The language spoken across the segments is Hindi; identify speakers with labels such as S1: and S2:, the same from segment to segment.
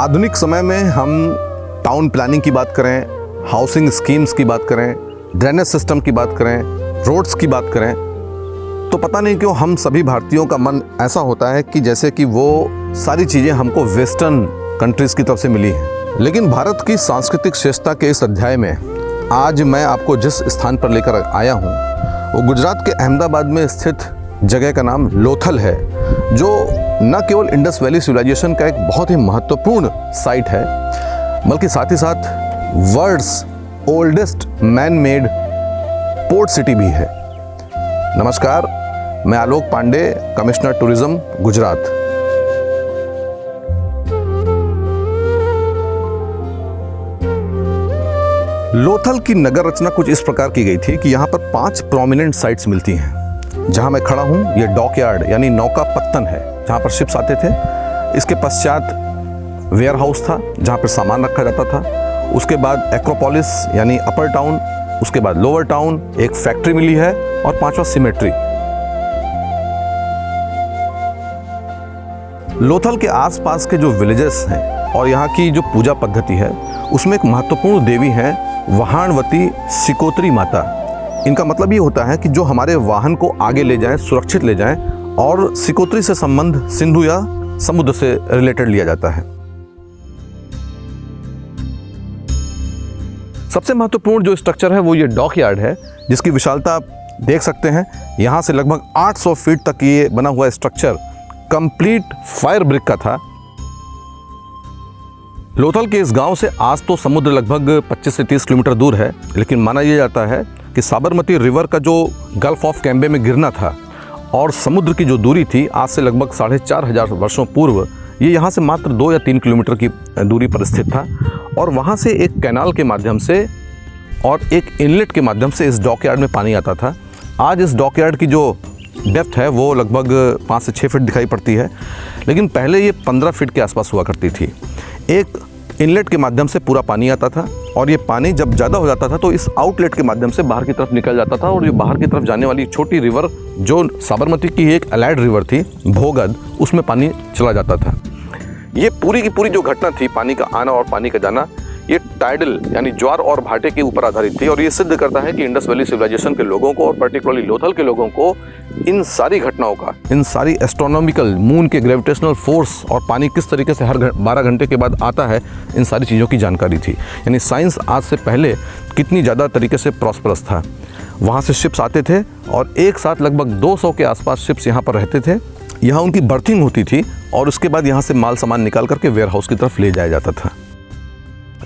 S1: आधुनिक समय में हम टाउन प्लानिंग की बात करें, हाउसिंग स्कीम्स की बात करें, ड्रेनेज सिस्टम की बात करें, रोड्स की बात करें, तो पता नहीं क्यों हम सभी भारतीयों का मन ऐसा होता है कि जैसे कि वो सारी चीज़ें हमको वेस्टर्न कंट्रीज़ की तरफ से मिली हैं। लेकिन भारत की सांस्कृतिक श्रेष्ठता के इस अध्याय में आज मैं आपको जिस स्थान पर लेकर आया हूँ वो गुजरात के अहमदाबाद में स्थित जगह का नाम लोथल है, जो न केवल इंडस वैली सिविलाइजेशन का एक बहुत ही महत्वपूर्ण साइट है, बल्कि साथ ही साथ world's oldest man made port city भी है। नमस्कार, मैं आलोक पांडे, कमिश्नर टूरिज्म, गुजरात। लोथल की नगर रचना कुछ इस प्रकार की गई थी कि यहाँ पर 5 प्रोमिनेंट साइट्स मिलती हैं। जहाँ मैं खड़ा हूँ ये डॉकयार्ड यानी नौका पत्तन है, जहाँ पर शिप्स आते थे। इसके पश्चात वेयर हाउस था जहाँ पर सामान रखा जाता था। उसके बाद एक्रोपोलिस यानी अपर टाउन, उसके बाद लोअर टाउन, एक फैक्ट्री मिली है और 5वां सिमेट्री। लोथल के आसपास के जो विलेजेस हैं और यहाँ की जो पूजा पद्धति है उसमें एक महत्वपूर्ण देवी है वहाणवती सिकोत्री माता। इनका मतलब ये होता है कि जो हमारे वाहन को आगे ले जाएं, सुरक्षित ले जाएं, और सिकोत्री से संबंध सिंधु या समुद्र से रिलेटेड लिया जाता है। सबसे महत्वपूर्ण जो स्ट्रक्चर है वो ये डॉकयार्ड है, जिसकी विशालता आप देख सकते हैं। यहाँ से लगभग 800 फीट तक ये बना हुआ स्ट्रक्चर कंप्लीट फायर ब्रिक का था। लोथल के इस गांव से आज तो समुद्र लगभग 25 से 30 किलोमीटर दूर है, लेकिन माना यह जाता है कि साबरमती रिवर का जो गल्फ ऑफ कैम्बे में गिरना था और समुद्र की जो दूरी थी आज से लगभग 4500 वर्षों पूर्व, ये यहाँ से मात्र 2 या 3 किलोमीटर की दूरी पर स्थित था। और वहाँ से एक कैनाल के माध्यम से और एक इनलेट के माध्यम से इस डॉकयार्ड में पानी आता था। आज इस डॉकयार्ड की जो डेप्थ है वो लगभग 5 से 6 फीट दिखाई पड़ती है, लेकिन पहले ये 15 फीट के आसपास हुआ करती थी। एक इनलेट के माध्यम से पूरा पानी आता था और ये पानी जब ज़्यादा हो जाता था तो इस आउटलेट के माध्यम से बाहर की तरफ निकल जाता था, और ये बाहर की तरफ जाने वाली छोटी रिवर जो साबरमती की एक अलाइड रिवर थी भोगद, उसमें पानी चला जाता था। ये पूरी की पूरी जो घटना थी, पानी का आना और पानी का जाना, ये टाइडल यानी ज्वार और भाटे के ऊपर आधारित थी। और ये सिद्ध करता है कि इंडस वैली सिविलाइजेशन के लोगों को और पर्टिकुलरली लोथल के लोगों को इन सारी घटनाओं का, इन सारी एस्ट्रोनॉमिकल, मून के ग्रेविटेशनल फोर्स और पानी किस तरीके से हर 12 घंटे के बाद आता है, इन सारी चीज़ों की जानकारी थी। यानी साइंस आज से पहले कितनी ज़्यादा तरीके से प्रॉस्परस था। वहाँ से शिप्स आते थे और एक साथ लगभग 200 के आसपास शिप्स यहाँ पर रहते थे। यहाँ उनकी बर्थिंग होती थी और उसके बाद यहाँ से माल सामान निकाल करके वेयर हाउस की तरफ ले जाया जाता था।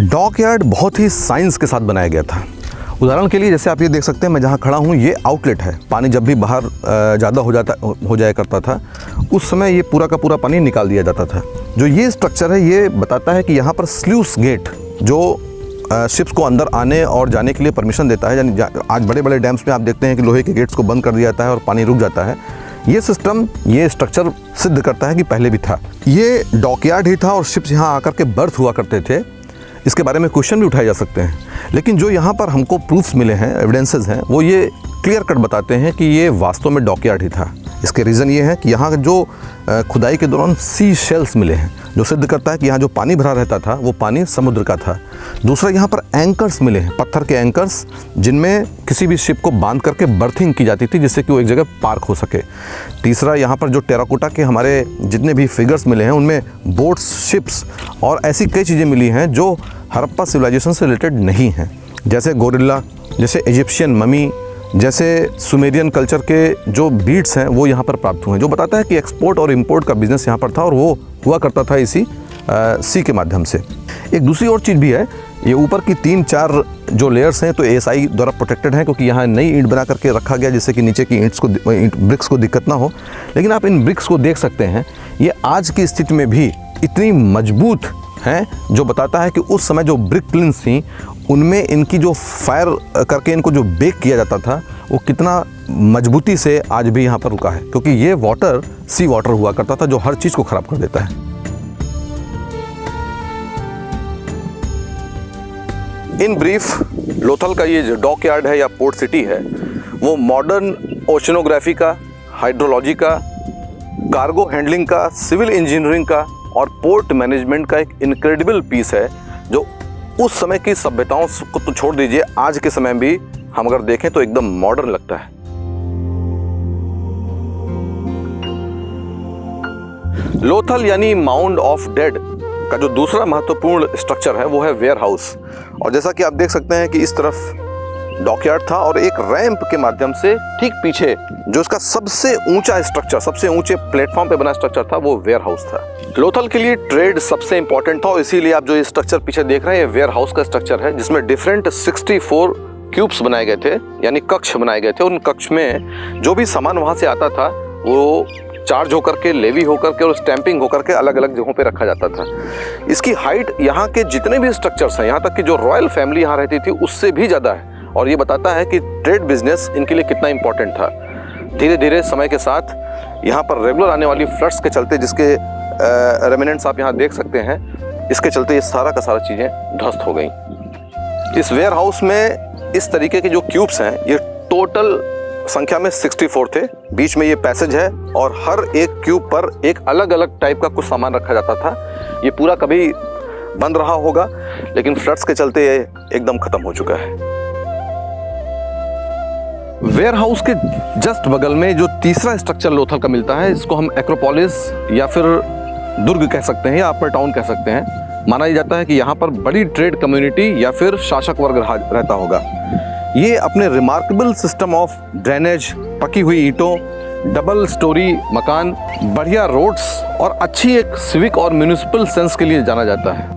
S1: डॉकयार्ड बहुत ही साइंस के साथ बनाया गया था। उदाहरण के लिए जैसे आप ये देख सकते हैं, मैं जहाँ खड़ा हूँ ये आउटलेट है। पानी जब भी बाहर ज़्यादा हो जाया करता था उस समय ये पूरा का पूरा पानी निकाल दिया जाता था। जो ये स्ट्रक्चर है ये बताता है कि यहाँ पर स्ल्यूस गेट जो शिप्स को अंदर आने और जाने के लिए परमिशन देता है। यानी आज बड़े बड़े डैम्स में आप देखते हैं कि लोहे के गेट्स को बंद कर दिया जाता है और पानी रुक जाता है। ये सिस्टम, ये स्ट्रक्चर सिद्ध करता है कि पहले भी था। ये डॉकयार्ड ही था और शिप्स यहाँ आकर के बर्थ हुआ करते थे। इसके बारे में क्वेश्चन भी उठाए जा सकते हैं, लेकिन जो यहाँ पर हमको प्रूफ्स मिले हैं, एविडेंसेस हैं, वो ये क्लियर कट बताते हैं कि ये वास्तव में डॉकयार्ड ही था। इसके रीज़न ये है कि यहाँ जो खुदाई के दौरान सी शेल्स मिले हैं, जो सिद्ध करता है कि यहाँ जो पानी भरा रहता था वो पानी समुद्र का था। दूसरा, यहाँ पर एंकर्स मिले हैं, पत्थर के एंकर्स, जिनमें किसी भी शिप को बांध करके बर्थिंग की जाती थी जिससे कि वो एक जगह पार्क हो सके। तीसरा, यहाँ पर जो टेराकोटा के हमारे जितने भी फिगर्स मिले हैं उनमें बोट्स, शिप्स और ऐसी कई चीज़ें मिली हैं जो हड़प्पा सिविलाइजेशन से रिलेटेड नहीं हैं, जैसे गोरिल्ला, जैसे इजिप्शियन ममी, जैसे सुमेरियन कल्चर के जो बीट्स हैं वो यहाँ पर प्राप्त हुए हैं, जो बताता है कि एक्सपोर्ट और इंपोर्ट का बिजनेस यहाँ पर था और वो हुआ करता था इसी सी के माध्यम से। एक दूसरी और चीज़ भी है, ये ऊपर की 3-4 जो लेयर्स हैं तो ASI द्वारा प्रोटेक्टेड हैं, क्योंकि यहाँ नई ईंट बना करके रखा गया जिससे कि नीचे की ब्रिक्स को दिक्कत ना हो। लेकिन आप इन ब्रिक्स को देख सकते हैं, ये आज की स्थिति में भी इतनी मजबूत हैं, जो बताता है कि उस समय जो ब्रिक क्लिन्स थी उनमें इनकी जो फायर करके इनको जो बेक किया जाता था वो कितना मजबूती से आज भी यहाँ पर रुका है, क्योंकि ये वाटर सी वाटर हुआ करता था जो हर चीज़ को ख़राब कर देता है। इन ब्रीफ, लोथल का ये जो डॉकयार्ड है या पोर्ट सिटी है वो मॉडर्न ओशनोग्राफी का, हाइड्रोलॉजी का, कार्गो हैंडलिंग का, सिविल इंजीनियरिंग का और पोर्ट मैनेजमेंट का एक इनक्रेडिबल पीस है, जो उस समय की सभ्यताओं को तो छोड़ दीजिए, आज के समय भी हम अगर देखें तो एकदम मॉडर्न लगता है। लोथल यानी माउंड ऑफ डेड का जो दूसरा महत्वपूर्ण स्ट्रक्चर है वो है वेयर हाउस। और जैसा कि आप देख सकते हैं कि इस तरफ डॉकयार्ड था और एक रैंप के माध्यम से ठीक पीछे जो इसका सबसे ऊंचा स्ट्रक्चर, सबसे ऊंचे प्लेटफॉर्म पे बना स्ट्रक्चर था, वो वेयर हाउस था। लोथल के लिए ट्रेड सबसे इंपॉर्टेंट था और इसीलिए आप जो ये स्ट्रक्चर पीछे देख रहे हैं ये वेयर हाउस का स्ट्रक्चर है, जिसमें डिफरेंट 64 क्यूब्स बनाए गए थे, यानी कक्ष बनाए गए थे। उन कक्ष में जो भी सामान वहां से आता था वो चार्ज होकर के, लेवी होकर के और स्टैंपिंग होकर के अलग अलग जगहों पे रखा जाता था। इसकी हाइट यहाँ के जितने भी स्ट्रक्चर्स हैं, यहाँ तक कि जो रॉयल फैमिली यहाँ रहती थी उससे भी ज़्यादा है। और ये बताता है कि ट्रेड बिजनेस इनके लिए कितना इंपॉर्टेंट था। धीरे धीरे समय के साथ यहाँ पर रेगुलर आने वाली फ्लड्स के चलते, जिसके रेमिनेंट्स आप यहाँ देख सकते हैं, इसके चलते ये सारा का सारा चीज़ें ध्वस्त हो गई। इस वेयर हाउस में इस तरीके के जो क्यूब्स हैं ये टोटल संख्या में 64 थे। बीच में ये पैसेज है और हर एक क्यूब पर एक अलग अलग टाइप का कुछ सामान रखा जाता था। ये पूरा कभी बंद रहा होगा, लेकिन फ्लड्स के चलते ये एकदम खत्म हो चुका है। वेयर हाउस के जस्ट बगल में जो तीसरा स्ट्रक्चर लोथल का मिलता है, इसको हम एक्रोपोलिस या फिर दुर्ग कह सकते हैं या अपर टाउन कह सकते हैं। माना जाता है कि यहाँ पर बड़ी ट्रेड कम्युनिटी या फिर शासक वर्ग रहता होगा। ये अपने रिमार्केबल सिस्टम ऑफ ड्रेनेज, पकी हुई ईंटों, डबल स्टोरी मकान, बढ़िया रोड्स और अच्छी एक सिविक और म्यूनिसिपल सेंस के लिए जाना जाता है।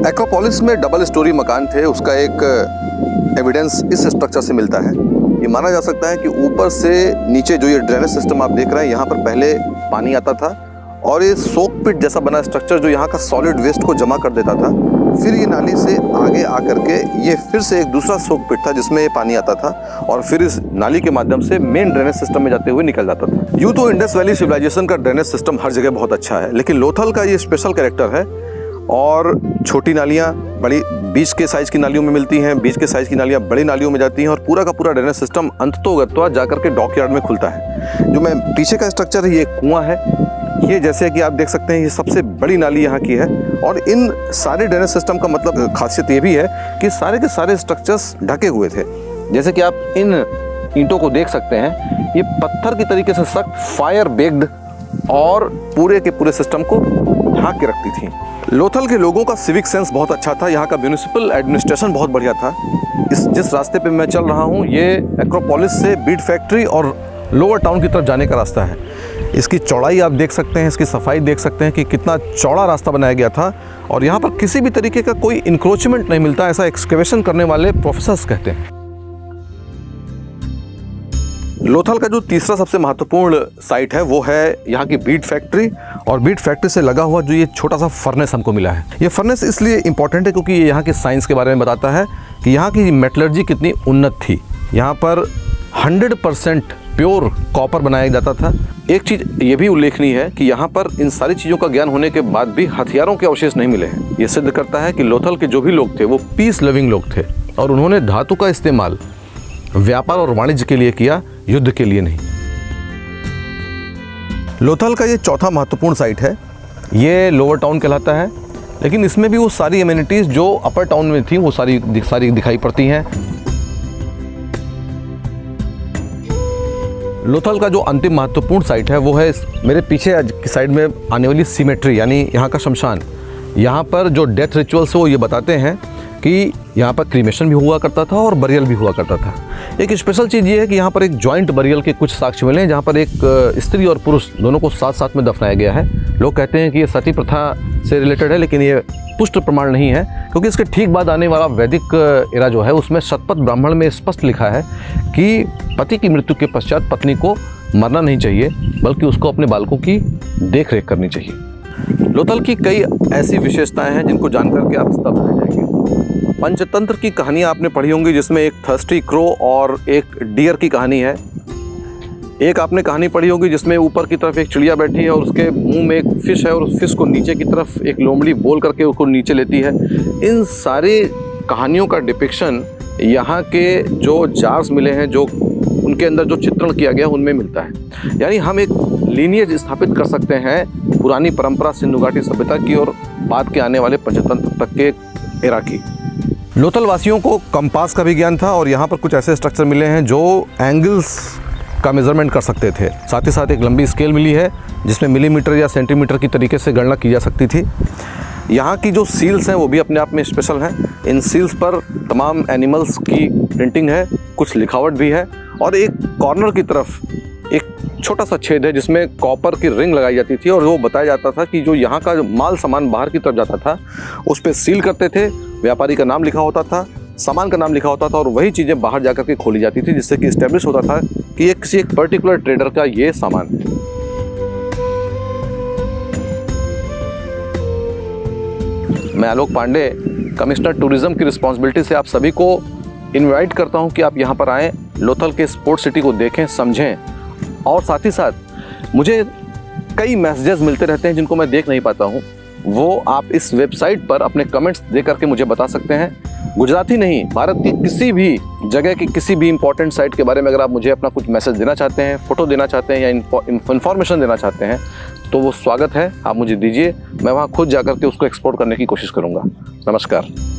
S1: एक्रोपोलिस में डबल स्टोरी मकान थे, उसका एक एविडेंस इस स्ट्रक्चर से मिलता है। ये माना जा सकता है कि ऊपर से नीचे जो ये ड्रेनेज सिस्टम आप देख रहे हैं, यहाँ पर पहले पानी आता था और ये सोक पिट जैसा बना स्ट्रक्चर जो यहाँ का सॉलिड वेस्ट को जमा कर देता था। फिर ये नाली से आगे आकर के ये फिर से एक दूसरा सोक पिट था जिसमें ये पानी आता था और फिर इस नाली के माध्यम से मेन ड्रेनेज सिस्टम में जाते हुए निकल जाता था। यूँ तो इंडस वैली सिविलाइजेशन का ड्रेनेज सिस्टम हर जगह बहुत अच्छा है, लेकिन लोथल का ये स्पेशल कैरेक्टर है। और छोटी नालियाँ बड़ी बीच के साइज़ की नालियों में मिलती हैं, बीच के साइज़ की नालियाँ बड़ी नालियों में जाती हैं और पूरा का पूरा ड्रेनेज सिस्टम अंततोगत्वा जाकर के डॉकयार्ड में खुलता है। जो मैं पीछे का स्ट्रक्चर है ये कुआं है। ये जैसे कि आप देख सकते हैं ये सबसे बड़ी नाली यहाँ की है। और इन सारे ड्रेनेज सिस्टम का मतलब खासियत ये भी है कि सारे के सारे स्ट्रक्चर्स ढके हुए थे। जैसे कि आप इन ईंटों को देख सकते हैं, ये पत्थर की तरीके से सख्त, फायर बेक्ड और पूरे के पूरे सिस्टम को ढाक के रखती थी। लोथल के लोगों का सिविक सेंस बहुत अच्छा था। यहाँ का म्यूनिसिपल एडमिनिस्ट्रेशन बहुत बढ़िया था। जिस रास्ते पे मैं चल रहा हूँ ये एक्रोपोलिस से बीट फैक्ट्री और लोअर टाउन की तरफ जाने का रास्ता है। इसकी चौड़ाई आप देख सकते हैं, इसकी सफाई देख सकते हैं कि कितना चौड़ा रास्ता बनाया गया था। और यहाँ पर किसी भी तरीके का कोई इंक्रोचमेंट नहीं मिलता, ऐसा एक्सकेवेशन करने वाले प्रोफेसर्स कहते हैं। लोथल का जो तीसरा सबसे महत्वपूर्ण साइट है वो है यहाँ की बीट फैक्ट्री। और बीट फैक्ट्री से लगा हुआ जो ये छोटा सा फर्नेस हमको मिला है। ये फर्नेस इसलिए इम्पॉर्टेंट है क्योंकि ये यहाँ के साइंस के बारे में बताता है कि यहाँ की मेटलर्जी कितनी उन्नत थी। यहाँ पर 100% प्योर कॉपर बनाया जाता था। एक चीज़ ये भी उल्लेखनीय है कि यहाँ पर इन सारी चीज़ों का ज्ञान होने के बाद भी हथियारों के अवशेष नहीं मिले हैं। ये सिद्ध करता है कि लोथल के जो भी लोग थे वो पीस लविंग लोग थे और उन्होंने धातु का इस्तेमाल व्यापार और वाणिज्य के लिए किया, युद्ध के लिए नहीं। लोथल का ये चौथा महत्वपूर्ण साइट है। ये लोअर टाउन कहलाता है, लेकिन इसमें भी वो सारी एमिनिटीज़ जो अपर टाउन में थी वो सारी दिखाई पड़ती हैं। लोथल का जो अंतिम महत्वपूर्ण साइट है वो है मेरे पीछे की साइड में आने वाली सीमेट्री, यानी यहाँ का शमशान। यहाँ पर जो डेथ रिचुअल्स है वो ये बताते हैं कि यहाँ पर क्रीमेशन भी हुआ करता था और बरियल भी हुआ करता था। एक स्पेशल चीज़ ये है कि यहाँ पर एक जॉइंट बरियल के कुछ साक्ष्य मिले हैं जहाँ पर एक स्त्री और पुरुष दोनों को साथ साथ में दफनाया गया है। लोग कहते हैं कि ये सती प्रथा से रिलेटेड है, लेकिन ये पुष्ट प्रमाण नहीं है क्योंकि इसके ठीक बाद आने वाला वैदिक एरा जो है उसमें शतपथ ब्राह्मण में स्पष्ट लिखा है कि पति की मृत्यु के पश्चात पत्नी को मरना नहीं चाहिए बल्कि उसको अपने बालकों की देख रेख करनी चाहिए। लोथल की कई ऐसी विशेषताएं हैं जिनको जानकर के आप स्तब्ध रह जाएंगे। पंचतंत्र की कहानियाँ आपने पढ़ी होंगी जिसमें एक थर्स्टी क्रो और एक डियर की कहानी है। एक आपने कहानी पढ़ी होगी जिसमें ऊपर की तरफ एक चिड़िया बैठी है और उसके मुंह में एक फिश है और उस फिश को नीचे की तरफ एक लोमड़ी बोल करके उसको नीचे लेती है। इन सारी कहानियों का डिपिक्शन यहाँ के जो जार्स मिले हैं, जो उनके अंदर जो चित्रण किया गया उनमें मिलता है। यानी हम एक लीनियज स्थापित कर सकते हैं पुरानी परंपरा सिंधु घाटी सभ्यता की और बाद के आने वाले पंचतंत्र तक के एरा की। लोथल वासियों को कंपास का भी ज्ञान था और यहाँ पर कुछ ऐसे स्ट्रक्चर मिले हैं जो एंगल्स का मेज़रमेंट कर सकते थे। साथ ही साथ एक लंबी स्केल मिली है जिसमें मिलीमीटर या सेंटीमीटर की तरीके से गणना की जा सकती थी। यहाँ की जो सील्स हैं वो भी अपने आप में स्पेशल हैं। इन सील्स पर तमाम एनिमल्स की प्रिंटिंग है, कुछ लिखावट भी है और एक कॉर्नर की तरफ एक छोटा सा छेद है जिसमें कॉपर की रिंग लगाई जाती थी और वो बताया जाता था कि जो यहाँ का माल सामान बाहर की तरफ जाता था उस पर सील करते थे, व्यापारी का नाम लिखा होता था, सामान का नाम लिखा होता था और वही चीज़ें बाहर जाकर के खोली जाती थी, जिससे कि इस्टेब्लिश होता था कि ये किसी एक पर्टिकुलर ट्रेडर का ये सामान है। मैं आलोक पांडे, कमिश्नर टूरिज्म की रिस्पॉन्सिबिलिटी से आप सभी को इनवाइट करता हूं कि आप यहां पर आएँ, लोथल के स्पोर्ट सिटी को देखें, समझें और साथ ही साथ मुझे कई मैसेजेस मिलते रहते हैं जिनको मैं देख नहीं पाता हूं, वो आप इस वेबसाइट पर अपने कमेंट्स दे करके मुझे बता सकते हैं। गुजराती नहीं, भारत की किसी भी जगह की किसी भी इंपॉर्टेंट साइट के बारे में अगर आप मुझे अपना कुछ मैसेज देना चाहते हैं, फ़ोटो देना चाहते हैं या इन्फॉर्मेशन देना चाहते हैं तो वो स्वागत है, आप मुझे दीजिए। मैं वहाँ खुद जाकर के उसको एक्सप्लोर करने की कोशिश करूँगा। नमस्कार।